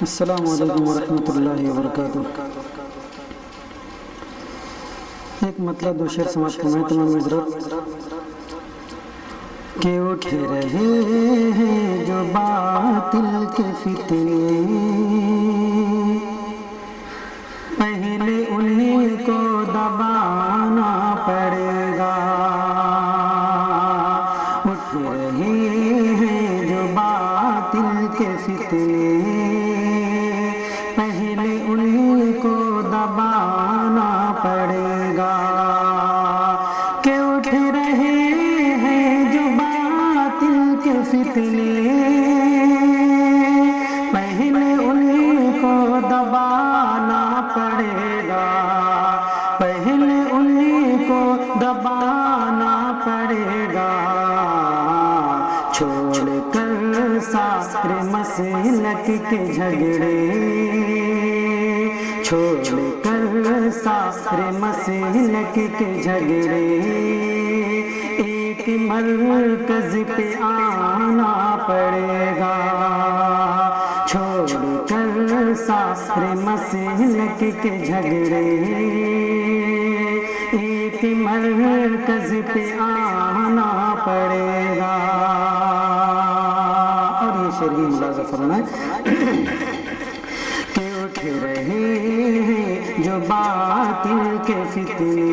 السلام علیکم ورحمۃ اللہ وبرکاتہ۔ ایک مطلب دو شعر سماعت فرمائیں تمام حضرات کہ اٹھ رہے ہیں جو باطل کے فتنے، پہلے انہیں کو دبانا پڑے گا۔ اٹھ رہے ہیں جو باطل کے فتنے، پہلے انہیں کو دبانا پڑے گا۔ کہ اٹھ رہے ہیں جو باطل کے فتنے، پہلے انہیں کو دبانا پڑے گا، پہلے انہیں کو دبانا پڑے گا۔ چھوڑ کر سارے مسلک کے جھگڑے، چھوڑ کر سارے مسلک کے جھگڑے، ایک مرکز پہ آنا پڑے گا۔ چھوڑ کر سارے مسلک کے جھگڑے، ایک مرکز پہ آنا پڑے گا۔ اور یہ شعر بھی ملاحظہ فرمائیں کہ اٹھ رہے ہیں جو باطل کے فتنے،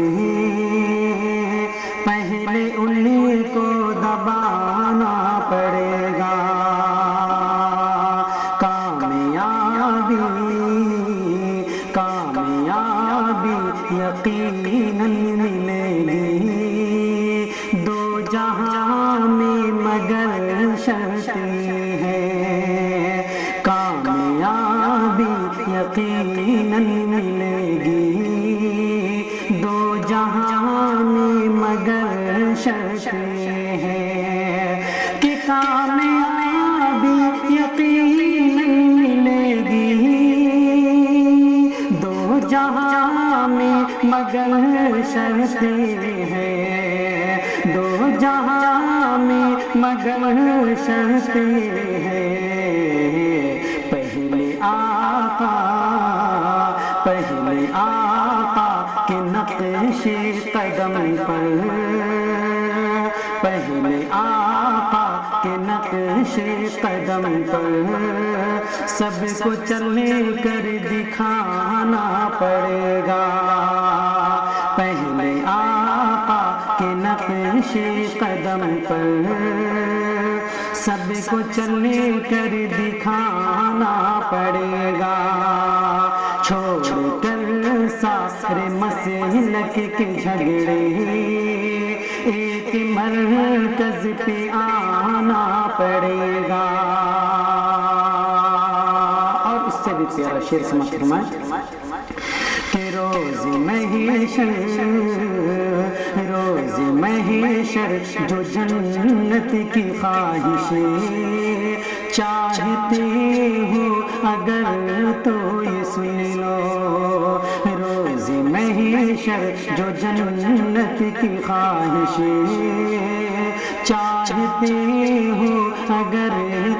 پہلے انہیں کو دبانا پڑے گا۔ کامیابی یقیناً ملے گی دو جہاں میں، مگر شرط ہے کامیابی یقیناً ملے گی دو جہاں میں، مگر شرط ہے کہ کامیابی یقیناً ملے گی دو جہاں میں، مگر شرط ہے دو جہاں میں، مگر شرط ہے۔ پہلے آقا کے نقش قدم پر، پہلے آقا کے نقش قدم پر سب کو چل کر دکھانا پڑے گا۔ پہلے آقا کے نقش قدم پر سب کو چل کر دکھانا پڑے گا۔ چھوڑ کر سارے مسلک کے جھگڑے، ایک مرکز پہ آنا پڑے گا۔ اور اس سے بھی پیارا شعر سمجھ فرمائیں کہ روز محشر جو جنت کی خواہشیں چاہتے ہو اگر تو یہ سن لو۔ روز محشر جو جنت کی خواہشیں چاہتے ہو اگر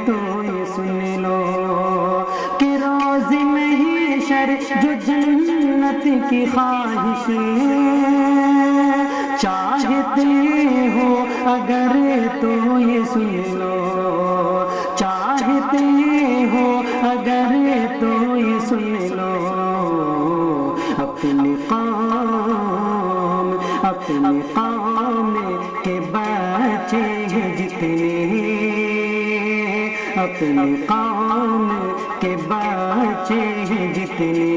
تو یہ سن لو کہ روز محشر جو جنت کی خواہشیں چاہتے ہو اگر تو یہ سن لو، چاہتے ہو اگر تو یہ سن لو۔ اپنی قوم کے بچے ہیں جتنے، اپنی قوم کے بچے ہیں جتنے،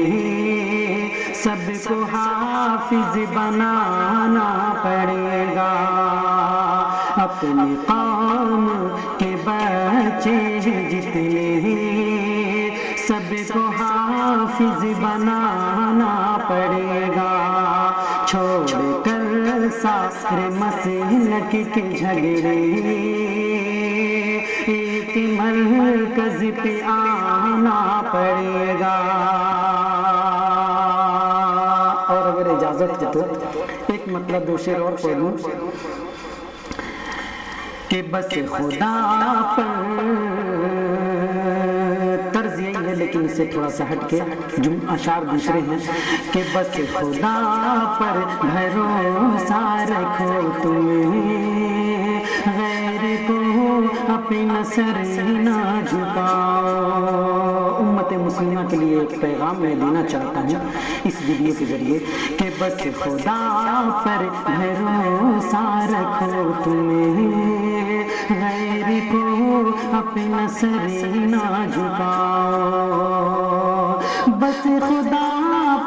سب کو حافظ بنانا پڑے گا۔ اپنی قوم کے بچے ہیں جتنے، سب کو حافظ بنانا پڑے گا۔ چھوڑ کر سارے مسلک کے جھگڑے، ایک مرکز پہ آنا پڑے گا۔ اور اگر اجازت ہے تو ایک مطلب دو شعر اور پڑھ لوں کہ بس خدا پر طرز یہی ہے لیکن اس سے تھوڑا سا ہٹ کے اشعار دوسرے ہیں کہ بس خدا پر بھروسہ رکھو تمہیں غیر کو اپنا سر نہ جھکاؤ۔ امت مسلمہ کے لیے ایک پیغام میں دینا چاہتا ہوں اس ویڈیو کے ذریعے کہ بس خدا پر بھروسہ رکھو تمہیں غیر کو اپنا سر نہ جھکاؤ۔ بس خدا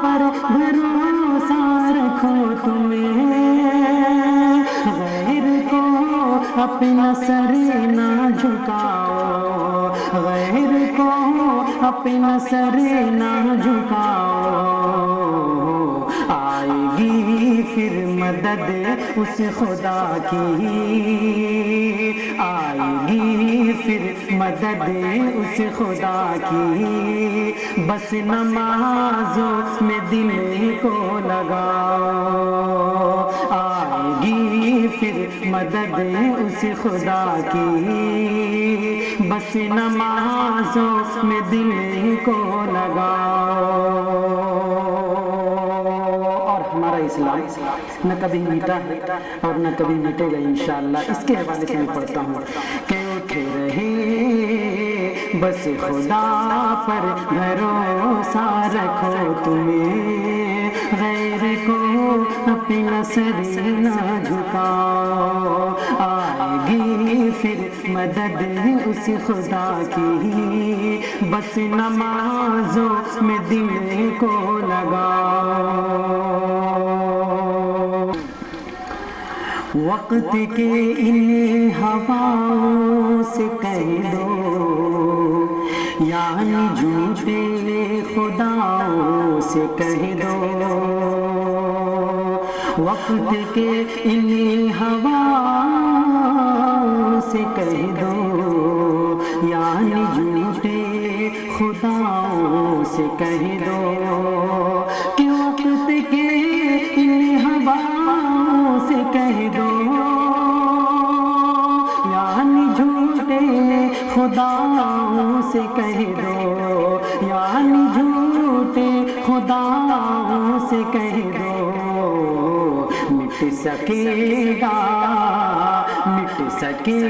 پر بھروسہ رکھو تمہیں غیر کو اپنا سر نہ جھکاؤ، غیر کو اپنا سر نہ جھکاؤ۔ آئے گی پھر مدد اس خدا کی، آئے گی پھر مدد اس خدا کی، بس نمازوں میں دل کو لگاؤ۔ آئے گی پھر مدد اس خدا کی، بس نمازوں میں دل کو لگاؤ۔ اور ہمارا اسلام نہ کبھی مٹا ہے اور نہ کبھی مٹے گا انشاءاللہ۔ اس کے حوالے سے میں پڑھتا ہوں کہ اٹھے رہے بس خدا پر بھروسہ رکھو تمہیں غیر کو اپنا سر نہ جھکاؤ۔ آئے گی پھر مدد اس خدا کی، بس نمازوں میں دل کو لگاؤ۔ وقت کے ان ہواؤں سے کہہ دو، یعنی جھوٹے خداؤں سے کہہ دو۔ وقت کے ان ہواؤں سے کہہ دو، یعنی جھوٹے خداؤں سے کہہ دو کہ وقت کے ان ہواؤں سے کہہ دو، یعنی جھوٹے خداؤں سے کہہ دو، یعنی جھوٹے خداؤں سے کہہ دو۔ مٹ سکے گا، مٹ سکے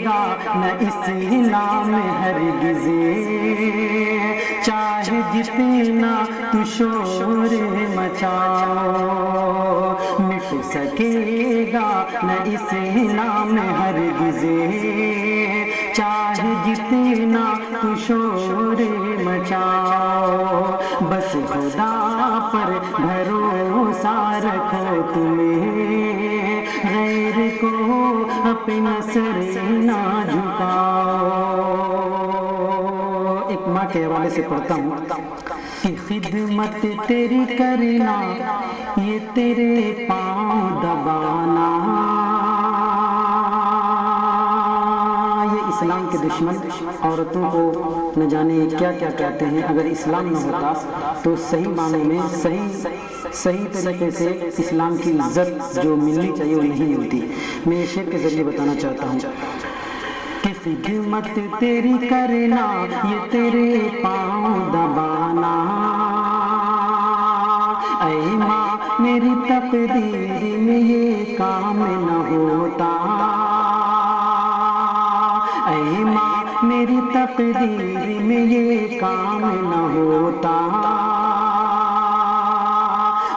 گا نہ اسلام ہرگز، چاہے جتنا تو شور مچاؤ۔ مٹ سکے گا نہ اسلام ہرگز، چاہے جتنا تو شور مچاؤ۔ بس خدا پر بھروسہ رکھو تمہیں غیر کو اپنا سر نہ جھکاؤ۔ ایک ماں کے حوالے سے پڑھتا ہوں کہ خدمت تیری کرنا، یہ تیرے پاؤں دبانا۔ یہ اسلام کے دشمن عورتوں کو نہ جانے کیا کیا کہتے ہیں۔ اگر اسلام نہ ہوتا تو صحیح معنی میں صحیح طریقے سے اسلام کی عزت جو ملنی چاہیے وہ نہیں ملتی۔ میں یہ شعر کے ذریعے بتانا چاہتا ہوں کہ خدمت تیری کرنا، یہ تیرے پاؤں دبانا۔ اے ماں میری تقدیر میں یہ کام نہ ہوتا، اے ماں میری تقدیر میں یہ کام نہ ہوتا۔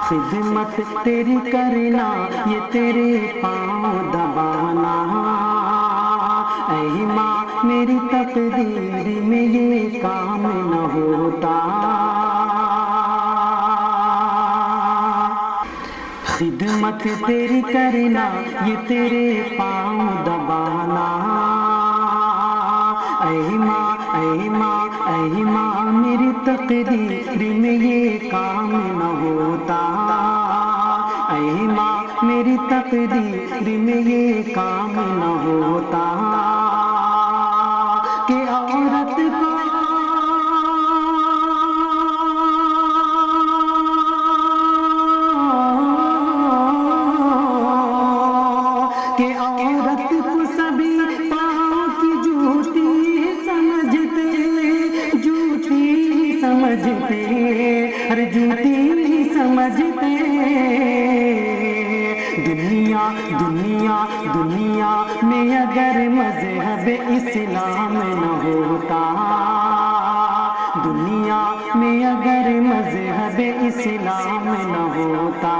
خدمت تیری کرنا، یہ تیرے پاؤں دبانا۔ اے ماں میری تقدیر میں یہ کام نہ ہوتا۔ خدمت تیری کرنا، یہ تیرے پاؤں دبانا۔ اے ماں اے ماں اے ماں میری تقدیر میں یہ کام نہ ہوتا۔ اے ماں میری تقدیر میں یہ کام نہ ہوتا کہ عورت کو سبھی پاؤں کی جھوٹی سمجھتے، جھوٹی دنیا دنیا دنیا میں اگر مذہب اسلام نہ ہوتا، دنیا میں اگر مذہب اسلام نہ ہوتا،